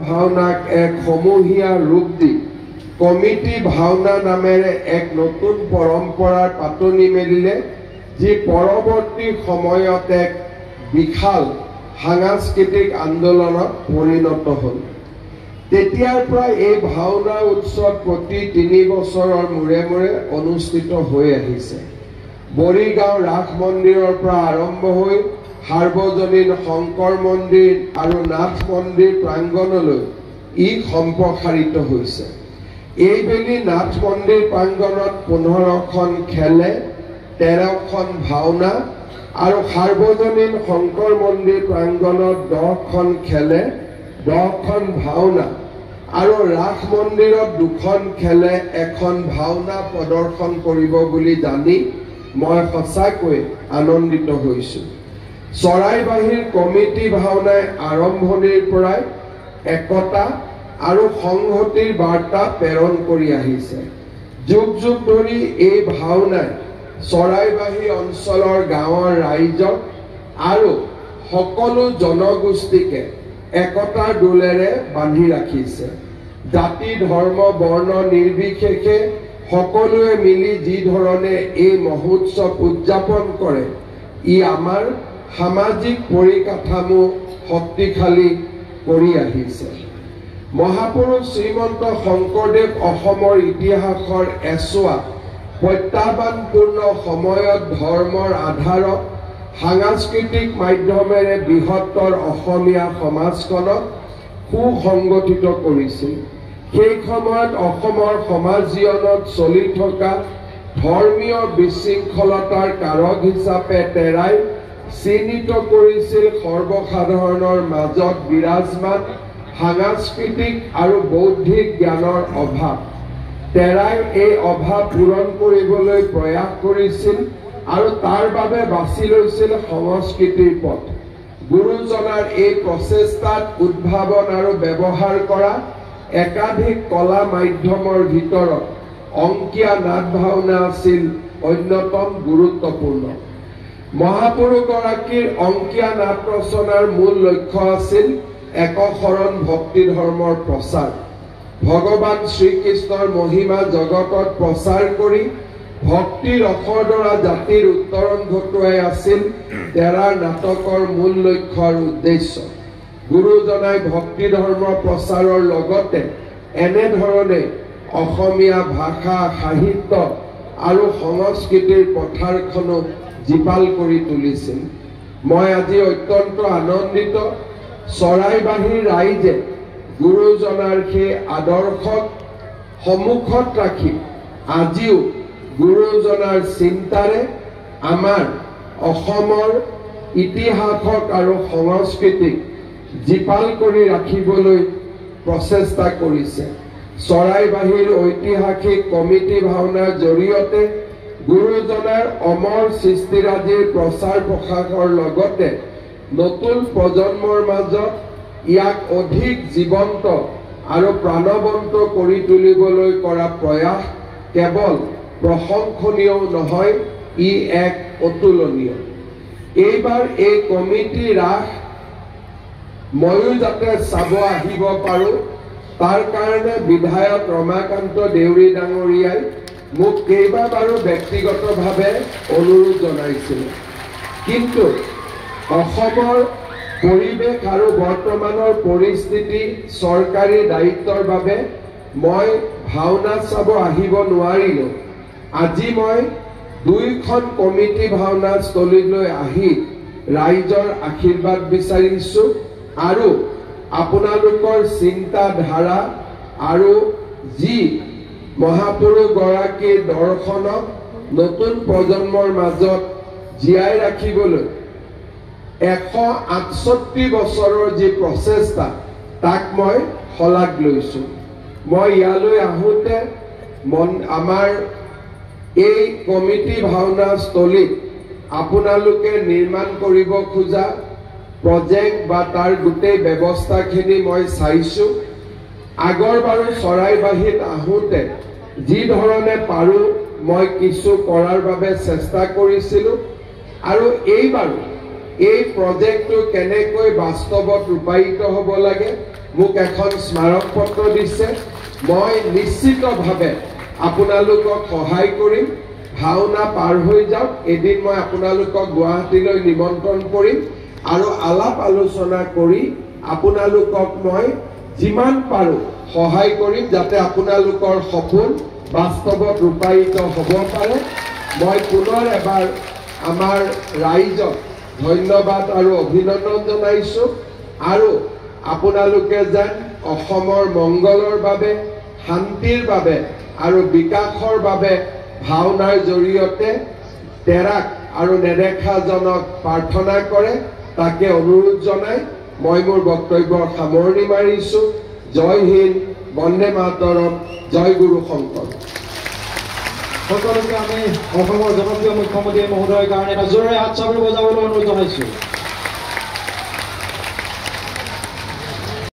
ভাওনাক এক সমূহীয়া ৰূপ দি কমিটি ভাওনা নামেৰে এক নতুন পৰম্পৰাৰ পাতনি মেলিলে, যি পৰৱৰ্তী সময়ত এক বিশাল সাংস্কৃতিক আন্দোলনত পৰিণত হ'ল। তেতিয়াৰ পৰা এই ভাওনা উৎসৱ প্ৰতি 3 বছৰৰ মূৰে মূৰে অনুষ্ঠিত হৈ আহিছে। বৰিগাঁও ৰাস মন্দিৰৰ পৰা আৰম্ভ হৈ সাৰ্বজনীন শংকৰ মন্দিৰ আৰু নাথ মন্দিৰ প্ৰাংগণলৈ ই সম্প্ৰসাৰিত হৈছে। এইবেলি নাথ মন্দিৰ প্ৰাংগণত 15খন খেলে, 13খন ভাওনা আৰু সাৰ্বজনীন শংকৰ মন্দিৰ প্ৰাংগণত 10খন খেলে, 10খন ভাওনা আৰু ৰাস মন্দিৰত 2খন খেলে, 1খন ভাওনা প্ৰদৰ্শন কৰিব বুলি জানি মই সঁচাকৈ আনন্দিত হৈছোঁ। চৰাইবাহীৰ কমিটি ভাওনাই আৰম্ভণিৰ পৰাই একতা আৰু সংহতিৰ বাৰ্তা প্ৰেৰণ কৰি আহিছে। যুগ যুগ ধৰি এই ভাওনাই চৰাইবাহী অঞ্চলৰ গাঁৱৰ ৰাইজক আৰু সকলো জনগোষ্ঠীকে একতাৰ দোলেৰে বান্ধি ৰাখিছে। জাতি ধৰ্ম বৰ্ণ নিৰ্বিশেষে সকলোৱে মিলি যি ধৰণে এই মহোৎসৱ উদযাপন কৰে, ই আমাৰ সামাজিক পৰিকাঠামো শক্তিশালী কৰি আহিছে। মহাপুৰুষ শ্ৰীমন্ত শংকৰদেৱ অসমৰ ইতিহাসৰ এছোৱা প্ৰত্যাহ্বানপূৰ্ণ সময়ত ধৰ্মৰ আধাৰত সাংস্কৃতিক মাধ্যমেৰে বৃহত্তৰ অসমীয়া সমাজখনক সুসংগঠিত কৰিছিল। সেই সময়ত অসমৰ সমাজ জীৱনত চলি থকা ধৰ্মীয় বিশৃংখলতাৰ কাৰক হিচাপে তেৰাই চিহ্নিত কৰিছিল সৰ্বসাধাৰণৰ মাজত বিৰাজমান সাংস্কৃতিক আৰু বৌদ্ধিক জ্ঞানৰ অভাৱ। তেৰাই এই অভাৱ পূৰণ কৰিবলৈ প্ৰয়াস কৰিছিল আৰু তাৰ বাবে বাছি লৈছিল সংস্কৃতিৰ পথ। গুৰুজনাৰ এই প্ৰচেষ্টাত উদ্ভাৱন আৰু ব্যৱহাৰ কৰা একাধিক কলা মাধ্যমৰ ভিতৰত অংকীয়া নাট ভাওনা আছিল অন্যতম গুৰুত্বপূৰ্ণ। মহাপুৰুষগৰাকীৰ অংকীয়া নাট ৰচনাৰ মূল লক্ষ্য আছিল একশৰণ ভক্তি ধৰ্মৰ প্ৰচাৰ। ভগৱান শ্ৰীকৃষ্ণৰ মহিমা জগতত প্ৰচাৰ কৰি ভক্তিৰ অখদৰা জাতিৰ উত্তৰণ ঘটোৱাই আছিল তেৰাৰ নাটকৰ মূল লক্ষ্য আৰু উদ্দেশ্য। গুৰুজনাই ভক্তি ধৰ্ম প্ৰচাৰৰ লগতে এনেধৰণে অসমীয়া ভাষা সাহিত্য আৰু সংস্কৃতিৰ পথাৰখনো জীপাল কৰি তুলিছিল। মই আজি অত্যন্ত আনন্দিত, চৰাইবাহীৰ ৰাইজে গুৰুজনাৰ সেই আদৰ্শক সন্মুখত ৰাখি আজিও গুৰুজনাৰ চিন্তাৰে আমাৰ অসমৰ ইতিহাসক আৰু সংস্কৃতিক জীপাল কৰি ৰাখিবলৈ প্ৰচেষ্টা কৰিছে। চৰাইবাহীৰ ঐতিহাসিক কমিটি ভাওনাৰ জৰিয়তে গুৰুজনাৰ অমৰ সৃষ্টিৰাজিৰ প্ৰচাৰ প্ৰসাৰৰ লগতে নতুন প্ৰজন্মৰ মাজত ইয়াক অধিক জীৱন্ত আৰু প্ৰাণৱন্ত কৰি তুলিবলৈ কৰা প্ৰয়াস কেৱল প্ৰশংসনীয় নহয়, ই এক অতুলনীয়। এইবাৰ এই কমিটি ৰাস ময়ো যাতে চাব আহিব পাৰোঁ, তাৰ কাৰণে বিধায়ক ৰমাকান্ত দেউৰী ডাঙৰীয়াই মোক কেইবাবাৰো ব্যক্তিগতভাৱে অনুৰোধ জনাইছিল। কিন্তু অসমৰ পৰিৱেশ আৰু বৰ্তমানৰ পৰিস্থিতি চৰকাৰী দায়িত্বৰ বাবে মই ভাওনা চাব আহিব নোৱাৰিলোঁ। আজি মই 2খন কমিটি ভাওনা স্থলীলৈ আহি ৰাইজৰ আশীৰ্বাদ বিচাৰিছোঁ আৰু আপোনালোকৰ চিন্তাধাৰা আৰু যি মহাপুৰুষগৰাকীৰ দৰ্শনক নতুন প্ৰজন্মৰ মাজত জীয়াই ৰাখিবলৈ 168 বছৰৰ যি প্ৰচেষ্টা, তাক মই শলাগ লৈছোঁ। মই ইয়ালৈ আহোঁতে আমাৰ এই কমিটি ভাওনা স্থলীত আপোনালোকে নিৰ্মাণ কৰিব খোজা প্ৰজেক্ট বা তাৰ গোটেই ব্যৱস্থাখিনি মই চাইছোঁ। আগৰবাৰো চৰাইবাহীত আহোঁতে যি ধৰণে পাৰোঁ মই কিছু কৰাৰ বাবে চেষ্টা কৰিছিলোঁ আৰু এইবাৰো এই প্ৰজেক্টটো কেনেকৈ বাস্তৱত ৰূপায়িত হ'ব লাগে মোক এখন স্মাৰক পত্ৰ দিছে মই নিশ্চিতভাৱে আপোনালোকক সহায় কৰিম ভাওনা পাৰ হৈ যাওক এদিন মই আপোনালোকক গুৱাহাটীলৈ নিমন্ত্ৰণ কৰিম আৰু আলাপ আলোচনা কৰি আপোনালোকক মই যিমান পাৰো সহায় কৰিম যাতে আপোনালোকৰ সপোন বাস্তৱত ৰূপায়িত হ'ব পাৰে মই পুনৰ এবাৰ আমাৰ ৰাইজক ধন্যবাদ আৰু অভিনন্দন জনাইছো আৰু আপোনালোকে যেন অসমৰ মংগলৰ বাবে শান্তিৰ বাবে আৰু বিকাশৰ বাবে ভাওনাৰ জৰিয়তে তেৰাক আৰু নেদেখাজনক প্ৰাৰ্থনা কৰে তাকে অনুৰোধ জনাই মই মোৰ বক্তব্যৰ সামৰণি মাৰিছো জয় হিন্দ বন্দে মাতৰম জয় গুৰু শংকৰ সকলোকে আমি অসমৰ জনপ্ৰিয় মুখ্যমন্ত্ৰী মহোদয়ৰ কাৰণে এটা জোৰেৰে হাত চাপৰি বজাবলৈ অনুৰোধ জনাইছো